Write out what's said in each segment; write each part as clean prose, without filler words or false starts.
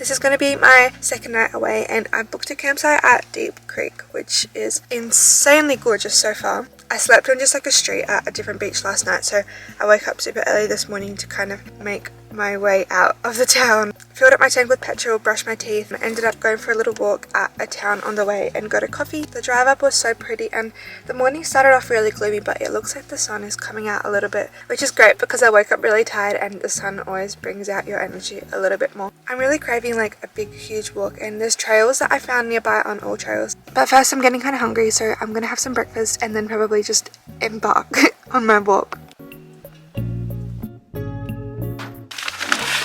This is going to be my second night away, and I booked a campsite at Deep Creek, which is insanely gorgeous so far. I slept on just like a street at a different beach last night, so I woke up super early this morning to kind of make my way out of the town. Filled up my tank with petrol, brushed my teeth, and ended up going for a little walk at a town on the way and got a coffee. The drive up was so pretty, and the morning started off really gloomy, but it looks like the sun is coming out a little bit, which is great because I woke up really tired, and the sun always brings out your energy a little bit more. I'm really craving like a big huge walk, and there's trails that I found nearby on all trails. But first I'm getting kind of hungry, so I'm gonna have some breakfast and then probably just embark on my walk.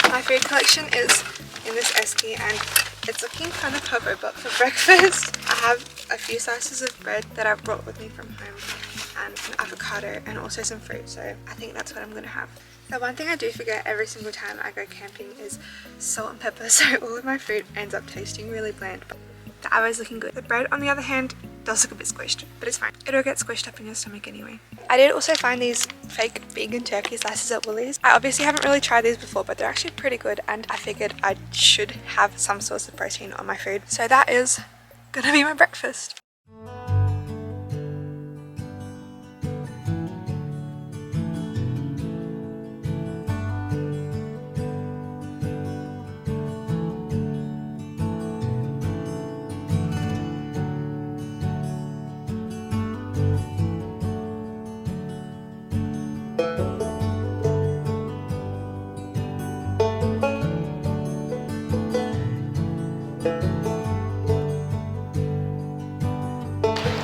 My food collection is in this esky, and it's looking kind of cover, but for breakfast I have a few slices of bread that I've brought with me from home and an avocado and also some fruit, so I think that's what I'm gonna have. The one thing I do forget every single time I go camping is salt and pepper, so all of my food ends up tasting really bland, but the avo is looking good. The bread on the other hand does look a bit squished, but it's fine. It'll get squished up in your stomach anyway. I did also find these fake vegan turkey slices at Woolies. I obviously haven't really tried these before, but they're actually pretty good, and I figured I should have some source of protein on my food. So that is gonna be my breakfast.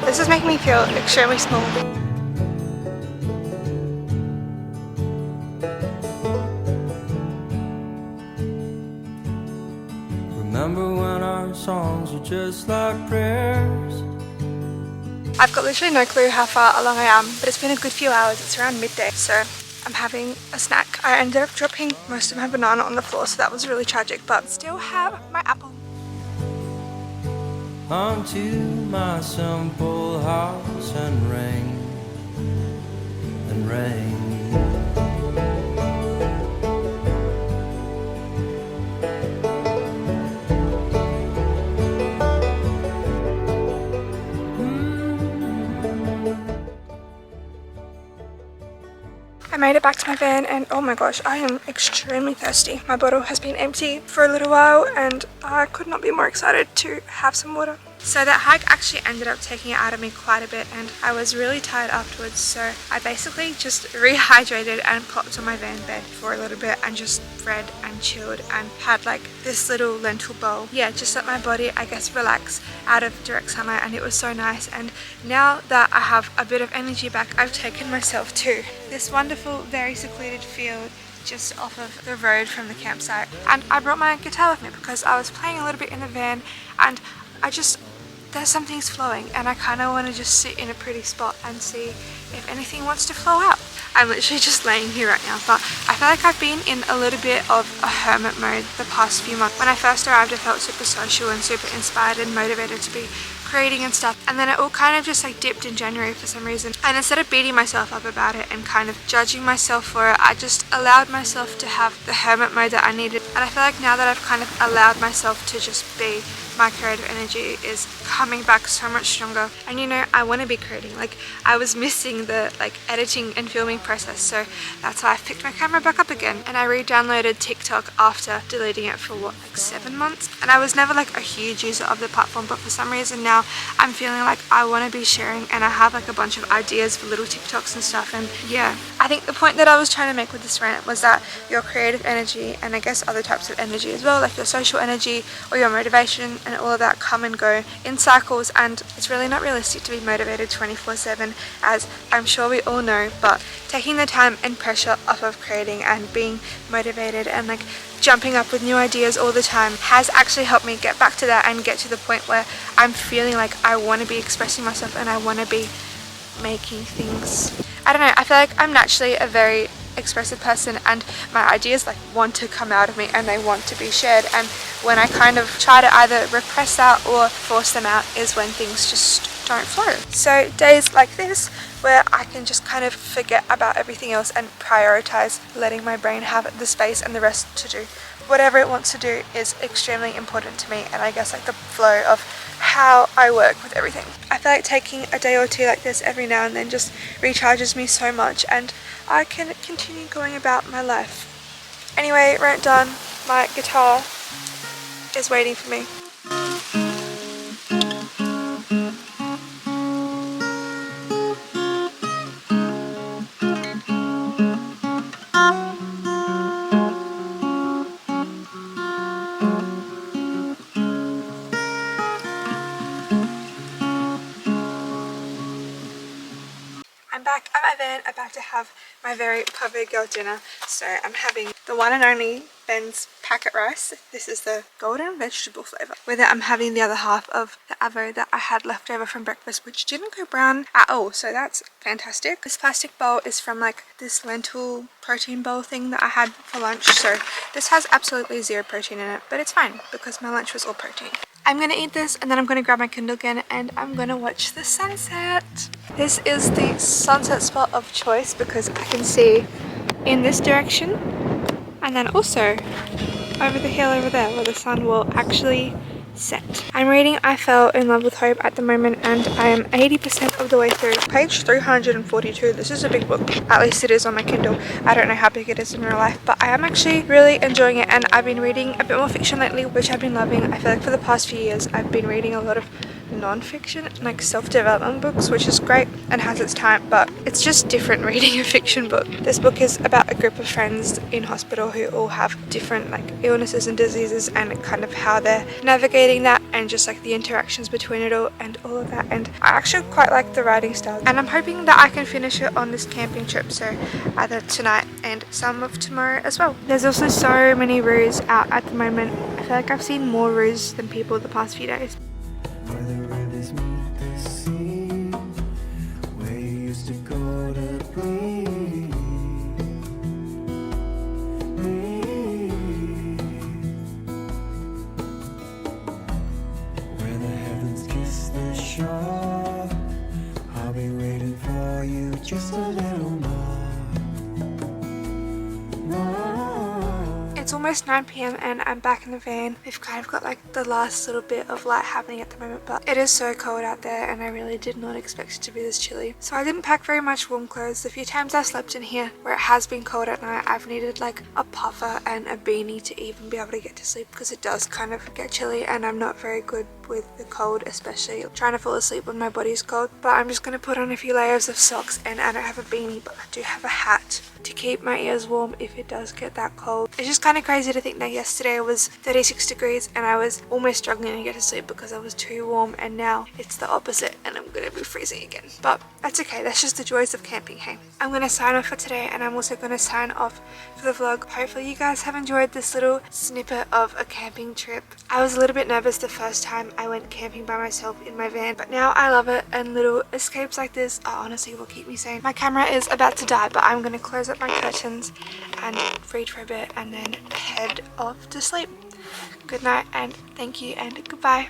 This is making me feel extremely small. Remember when our songs were just like prayers? I've got literally no clue how far along I am, but it's been a good few hours. It's around midday, so I'm having a snack. I ended up dropping most of my banana on the floor, so that was really tragic, but still have my apple. Onto my simple house and rain and rain. I made it back to my van, and oh my gosh, I am extremely thirsty. My bottle has been empty for a little while, and I could not be more excited to have some water. So that hike actually ended up taking it out of me quite a bit, and I was really tired afterwards, so I basically just rehydrated and plopped on my van bed for a little bit and just read and chilled and had like this little lentil bowl. Yeah, just let my body, I guess, relax out of direct sunlight, and it was so nice. And now that I have a bit of energy back, I've taken myself to this wonderful, very secluded field just off of the road from the campsite. And I brought my guitar with me because I was playing a little bit in the van, and there's some things flowing, and I kind of want to just sit in a pretty spot and see if anything wants to flow out. I'm literally just laying here right now, but I feel like I've been in a little bit of a hermit mode the past few months. When I first arrived, I felt super social and super inspired and motivated to be creating and stuff, and then it all kind of just like dipped in January for some reason, and instead of beating myself up about it and kind of judging myself for it, I just allowed myself to have the hermit mode that I needed. And I feel like now that I've kind of allowed myself to just be, my creative energy is coming back so much stronger. And you know, I want to be creating. Like, I was missing the like editing and filming process, so that's why I picked my camera back up again. And I re-downloaded TikTok after deleting it for what, like 7 months, and I was never like a huge user of the platform, but for some reason now I'm feeling like I want to be sharing, and I have like a bunch of ideas for little TikToks and stuff. And yeah, I think the point that I was trying to make with this rant was that your creative energy, and I guess other types of energy as well, like your social energy or your motivation and all of that, come and go in cycles, and it's really not realistic to be motivated 24/7, as I'm sure we all know. But taking the time and pressure off of creating and being motivated and like jumping up with new ideas all the time has actually helped me get back to that and get to the point where I'm feeling like I want to be expressing myself and I want to be making things. I don't know, I feel like I'm naturally a very expressive person, and my ideas like want to come out of me and they want to be shared, and when I kind of try to either repress that or force them out is when things just don't flow. So days like this, where I can just kind of forget about everything else and prioritize letting my brain have the space and the rest to do whatever it wants to do is extremely important to me, and I guess like the flow of how I work with everything. I feel like taking a day or two like this every now and then just recharges me so much, and I can continue going about my life. Anyway, rant done. My guitar is waiting for me. I'm back at my van, about to have my very puppy girl dinner. So I'm having the one and only Ben's packet rice. This is the golden vegetable flavour. Whether I'm having the other half of the avo that I had left over from breakfast, which didn't go brown at all, so that's fantastic. This plastic bowl is from like this lentil protein bowl thing that I had for lunch, so this has absolutely zero protein in it, but it's fine because my lunch was all protein. I'm gonna eat this and then I'm gonna grab my Kindle again and I'm gonna watch the sunset. This is the sunset spot of choice because I can see in this direction and then also over the hill over there where the sun will actually set. I'm reading I Fell in Love with Hope at the moment and I am 80% of the way through. Page 342. This is a big book. At least it is on my Kindle. I don't know how big it is in real life, but I am actually really enjoying it, and I've been reading a bit more fiction lately, which I've been loving. I feel like for the past few years I've been reading a lot of non-fiction, like self-development books, which is great and has its time, but it's just different reading a fiction book. This book is about a group of friends in hospital who all have different like illnesses and diseases and kind of how they're navigating that and just like the interactions between it all and all of that, and I actually quite like the writing style and I'm hoping that I can finish it on this camping trip, so either tonight and some of tomorrow as well. There's also so many roos out at the moment. I feel like I've seen more roos than people the past few days. Where the rivers meet the sea, where you used to go to breathe. Where the heavens kiss the shore, I'll be waiting for you just a little more. It's almost 9 PM and I'm back in the van. We've kind of got like the last little bit of light happening at the moment, but it is so cold out there and I really did not expect it to be this chilly. So I didn't pack very much warm clothes. The few times I slept in here where it has been cold at night, I've needed like a puffer and a beanie to even be able to get to sleep because it does kind of get chilly and I'm not very good with the cold, especially trying to fall asleep when my body's cold. But I'm just going to put on a few layers of socks, and I don't have a beanie, but I do have a hat to keep my ears warm if it does get that cold. It's just kind of crazy to think that yesterday was 36 degrees and I was almost struggling to get to sleep because I was too warm, and now it's the opposite and I'm going to be freezing again. But that's okay, that's just the joys of camping, hey. I'm going to sign off for today and I'm also going to sign off for the vlog. Hopefully you guys have enjoyed this little snippet of a camping trip. I was a little bit nervous the first time I went camping by myself in my van, but now I love it, and little escapes like this are honestly what keep me sane. My camera is about to die, but I'm going to close up my curtains and read for a bit and then head off to sleep. Good night and thank you and goodbye.